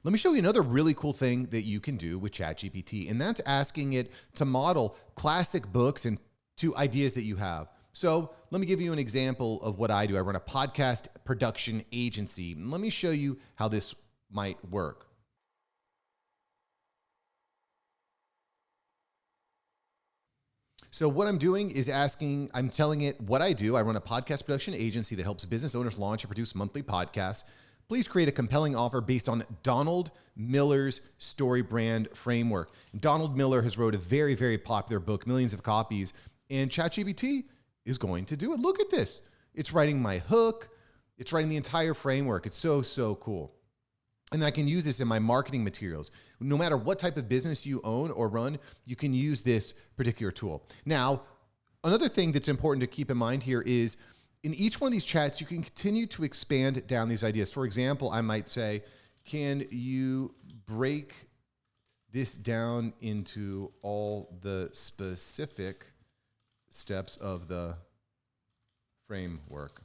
Let me show you another really cool thing that you can do with Chat GPT, and that's asking it to model classic books and to ideas that you have. So let me give you an example of what I do. I run a podcast production agency. And let me show you how this might work. So what I'm doing is I'm telling it what I do. I run a podcast production agency that helps business owners launch and produce monthly podcasts. Please create a compelling offer based on Donald Miller's story brand framework. And Donald Miller has wrote a very, very popular book, millions of copies, and ChatGPT is going to do it. Look at this. It's writing my hook. It's writing the entire framework. It's so, so cool. And I can use this in my marketing materials. No matter what type of business you own or run, you can use this particular tool. Now, another thing that's important to keep in mind here is in each one of these chats, you can continue to expand down these ideas. For example, I might say, can you break this down into all the specific steps of the framework?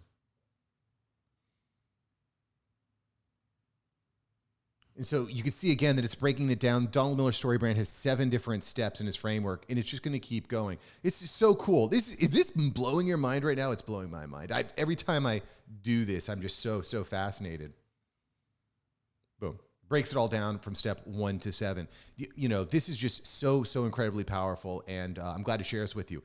And so you can see again that it's breaking it down. Donald Miller's story brand has 7 different steps in his framework, and it's just going to keep going. It's just so cool. Is this blowing your mind right now? It's blowing my mind. Every time I do this, I'm just so fascinated. Boom. Breaks it all down from step 1 to 7. You know, this is just so incredibly powerful, and I'm glad to share this with you.